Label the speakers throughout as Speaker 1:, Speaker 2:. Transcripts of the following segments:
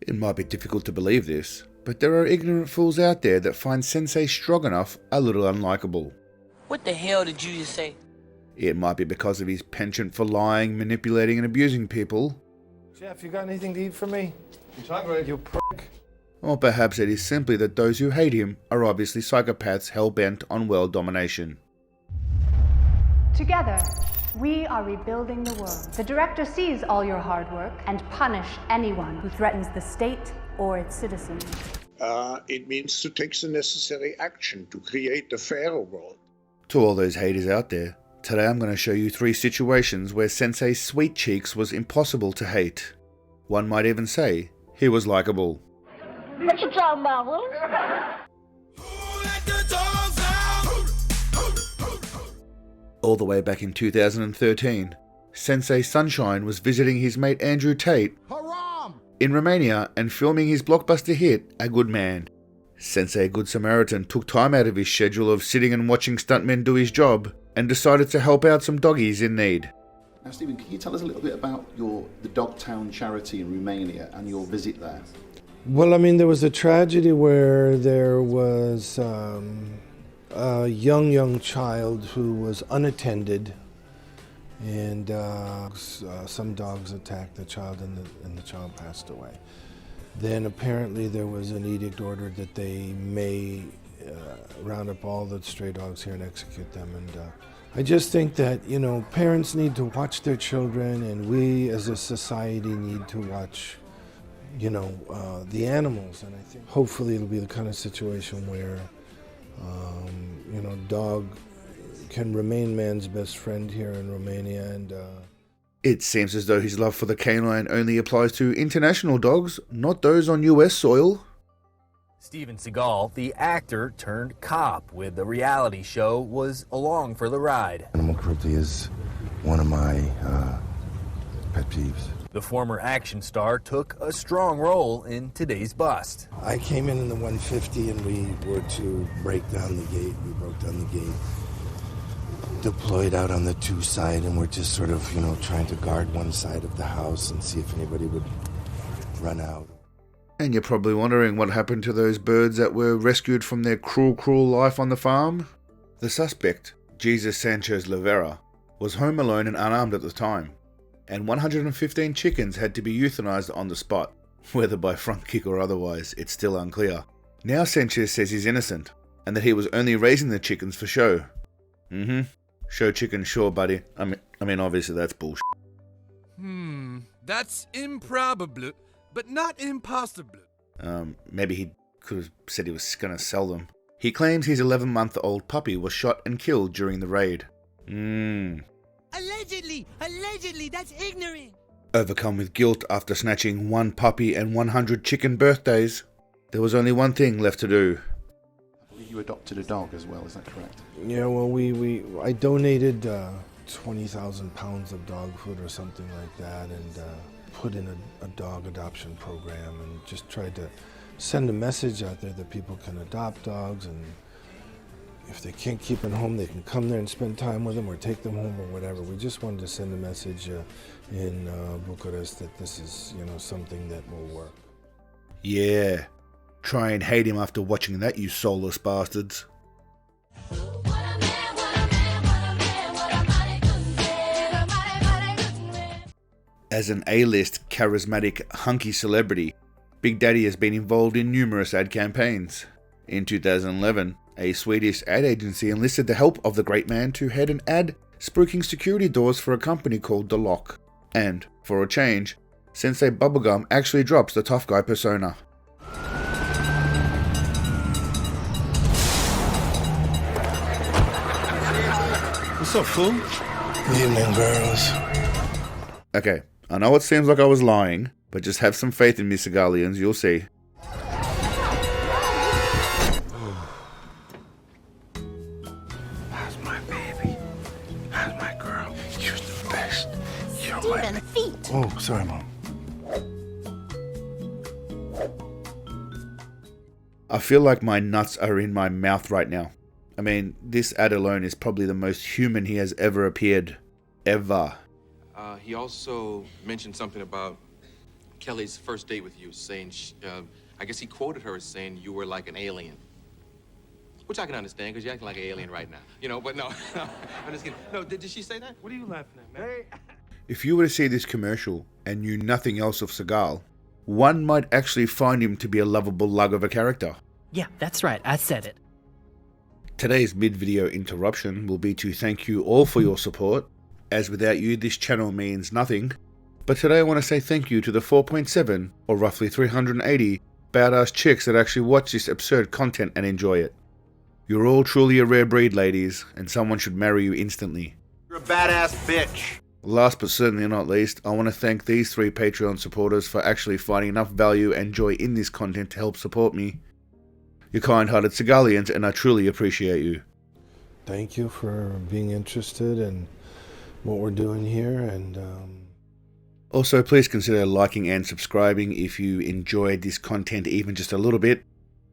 Speaker 1: It might be difficult to believe this, but there are ignorant fools out there that find Sensei strong enough a little unlikable.
Speaker 2: What the hell did you just say?
Speaker 1: It might be because of his penchant for lying, manipulating and abusing people.
Speaker 3: Jeff, you got anything to eat for me? He's hungry. You prick.
Speaker 1: Or perhaps it is simply that those who hate him are obviously psychopaths hell-bent on world domination.
Speaker 4: Together, we are rebuilding the world. The director sees all your hard work and punish anyone who threatens the state or its citizens.
Speaker 5: It means to take the necessary action to create a fairer world.
Speaker 1: To all those haters out there, today I'm going to show you 3 situations where Sensei's sweet cheeks was impossible to hate. One might even say he was likable.
Speaker 6: What you talking about, Will?
Speaker 1: All the way back in 2013, Sensei Sunshine was visiting his mate Andrew Tate in Romania and filming his blockbuster hit, A Good Man. Sensei Good Samaritan took time out of his schedule of sitting and watching stuntmen do his job and decided to help out some doggies in need.
Speaker 7: Now, Stephen, can you tell us a little bit about the Dogtown charity in Romania and your visit there?
Speaker 3: Well, I mean, there was a tragedy where there was a young child who was unattended, and some dogs attacked the child, and the child passed away. Then apparently there was an edict ordered that they may round up all the stray dogs here and execute them. And I just think that, parents need to watch their children, and we as a society need to watch the animals. And I think hopefully it'll be the kind of situation where, dog can remain man's best friend here in Romania. And
Speaker 1: It seems as though his love for the canine only applies to international dogs, not those on US soil.
Speaker 8: Steven Seagal, the actor turned cop with the reality show, was along for the ride.
Speaker 9: Animal cruelty is one of my pet peeves.
Speaker 8: The former action star took a strong role in today's bust.
Speaker 3: I came in the 150 and we were to break down the gate. We broke down the gate, deployed out on the 2 side, and we're just sort of, trying to guard one side of the house and see if anybody would run out.
Speaker 1: And you're probably wondering what happened to those birds that were rescued from their cruel life on the farm? The suspect, Jesus Sanchez Rivera, was home alone and unarmed at the time, and 115 chickens had to be euthanized on the spot. Whether by front kick or otherwise, it's still unclear. Now Sanchez says he's innocent, and that he was only raising the chickens for show. Show chicken, sure, buddy. I mean, obviously that's bullshit.
Speaker 10: That's improbable, but not impossible.
Speaker 1: Maybe he could have said he was gonna sell them. He claims his 11-month-old puppy was shot and killed during the raid.
Speaker 2: Allegedly, that's ignorant.
Speaker 1: Overcome with guilt after snatching 1 puppy and 100 chicken birthdays, there was only one thing left to do.
Speaker 7: I believe you adopted a dog as well, is that correct?
Speaker 3: Yeah, well, I donated 20,000 pounds of dog food or something like that, and put in a dog adoption program, and just tried to send a message out there that people can adopt dogs, and if they can't keep them home, they can come there and spend time with them or take them home or whatever. We just wanted to send a message in Bucharest that this is, something that will work.
Speaker 1: Yeah. Try and hate him after watching that, you soulless bastards. As an A-list, charismatic, hunky celebrity, Big Daddy has been involved in numerous ad campaigns. In 2011, a Swedish ad agency enlisted the help of the great man to head an ad spooking security doors for a company called The Lock. And, for a change, Sensei Bubblegum actually drops the tough guy persona.
Speaker 11: What's up, fool?
Speaker 3: Good evening, girls.
Speaker 1: Okay, I know it seems like I was lying, but just have some faith in me, Segalians, you'll see.
Speaker 9: How's my baby? How's my girl? You're the best. You're
Speaker 6: Steven, feet.
Speaker 9: Oh, sorry, Mom.
Speaker 1: I feel like my nuts are in my mouth right now. I mean, this ad alone is probably the most human he has ever appeared. Ever.
Speaker 12: He also mentioned something about Kelly's first date with you, saying, I guess he quoted her as saying you were like an alien. Which I can understand, because you're acting like an alien right now. You know, but no, I'm just kidding. No, did she say that?
Speaker 11: What are you laughing at, man?
Speaker 1: If you were to see this commercial and knew nothing else of Seagal, one might actually find him to be a lovable lug of a character.
Speaker 13: Yeah, that's right, I said it.
Speaker 1: Today's mid-video interruption will be to thank you all for your support, as without you this channel means nothing. But today I want to say thank you to the 4.7, or roughly 380, badass chicks that actually watch this absurd content and enjoy it. You're all truly a rare breed, ladies, and someone should marry you instantly.
Speaker 9: You're a badass bitch.
Speaker 1: Last but certainly not least, I want to thank these 3 Patreon supporters for actually finding enough value and joy in this content to help support me. You're kind-hearted Seagalians, and I truly appreciate you.
Speaker 3: Thank you for being interested in what we're doing here, and
Speaker 1: also, please consider liking and subscribing if you enjoyed this content even just a little bit.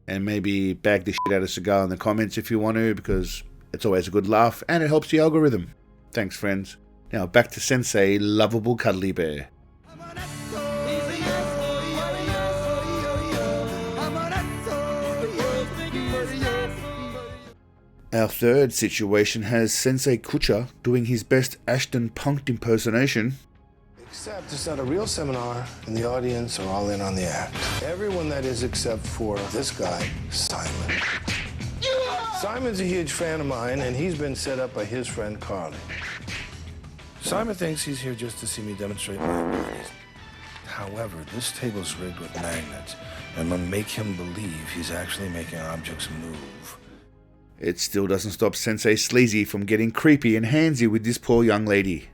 Speaker 1: And maybe bag the shit out of Seagal in the comments if you want to, because it's always a good laugh and it helps the algorithm. Thanks, friends. Now back to Sensei Lovable Cuddly Bear. Our third situation has Sensei Kucha doing his best Ashton Punked impersonation.
Speaker 3: Except it's not a real seminar, and the audience are all in on the act. Everyone, that is, except for this guy, Simon. Simon's a huge fan of mine, and he's been set up by his friend Carly. Simon thinks he's here just to see me demonstrate my abilities. However, this table's rigged with magnets, and I'm gonna make him believe he's actually making objects move.
Speaker 1: It still doesn't stop Sensei Sleazy from getting creepy and handsy with this poor young lady.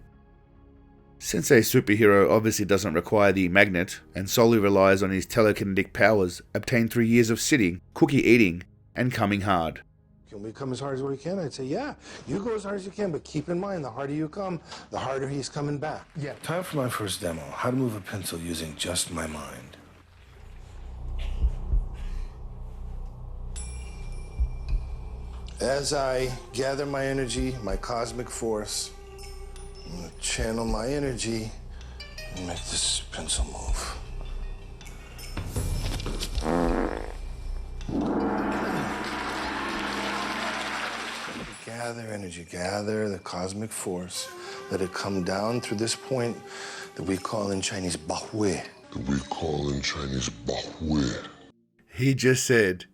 Speaker 1: Sensei Superhero obviously doesn't require the magnet, and solely relies on his telekinetic powers obtained through years of sitting, cookie eating, and coming hard.
Speaker 3: Can we come as hard as we can? I'd say, yeah, you go as hard as you can, but keep in mind, the harder you come, the harder he's coming back. Yeah. Time for my first demo, how to move a pencil using just my mind. As I gather my energy, my cosmic force, I'm gonna channel my energy and make this pencil move. Gather energy, gather the cosmic force. Let it come down through this point that we call in Chinese Bahui.
Speaker 1: He just said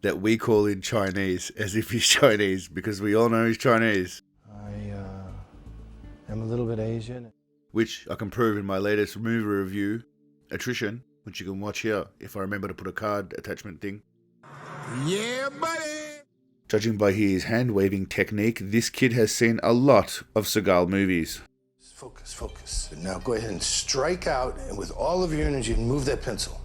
Speaker 1: that we call in Chinese as if he's Chinese, because we all know he's Chinese.
Speaker 3: I'm a little bit Asian.
Speaker 1: Which I can prove in my latest movie review, Attrition, which you can watch here if I remember to put a card attachment thing.
Speaker 10: Yeah, buddy!
Speaker 1: Judging by his hand-waving technique, this kid has seen a lot of Seagal movies.
Speaker 3: Focus, focus. Now go ahead and strike out and with all of your energy and move that pencil.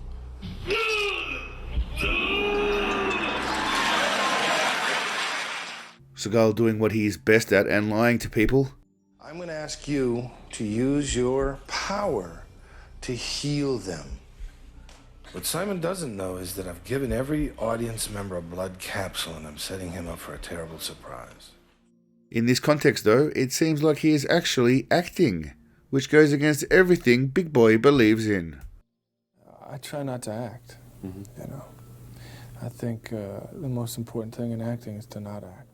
Speaker 1: Seagal doing what he's best at and lying to people.
Speaker 3: I'm going to ask you to use your power to heal them. What Simon doesn't know is that I've given every audience member a blood capsule, and I'm setting him up for a terrible surprise.
Speaker 1: In this context, though, it seems like he is actually acting, which goes against everything Big Boy believes in.
Speaker 14: I try not to act, you know. I think the most important thing in acting is to not act.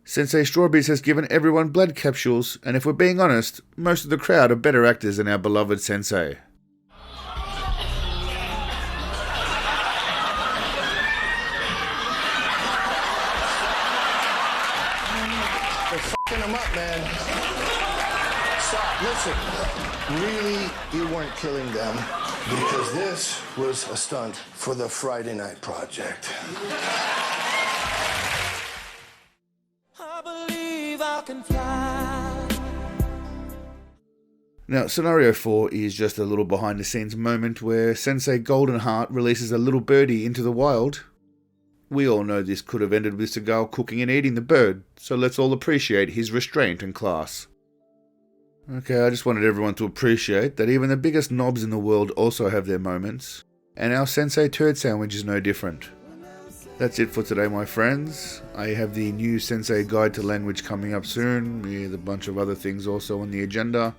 Speaker 1: Sensei Strawberries has given everyone blood capsules, and if we're being honest, most of the crowd are better actors than our beloved Sensei.
Speaker 3: They're f***ing them up, man. Stop, listen. Really, you weren't killing them, because this was a stunt for the Friday Night Project.
Speaker 1: Now, Scenario 4 is just a little behind-the-scenes moment where Sensei Goldenheart releases a little birdie into the wild. We all know this could have ended with Seagal cooking and eating the bird, so let's all appreciate his restraint and class. Okay, I just wanted everyone to appreciate that even the biggest knobs in the world also have their moments, and our Sensei Turd Sandwich is no different. That's it for today, my friends. I have the new Sensei Guide to Language coming up soon, with a bunch of other things also on the agenda.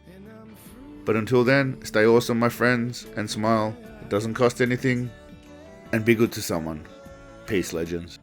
Speaker 1: But until then, stay awesome, my friends, and smile. It doesn't cost anything. And be good to someone. Peace, legends.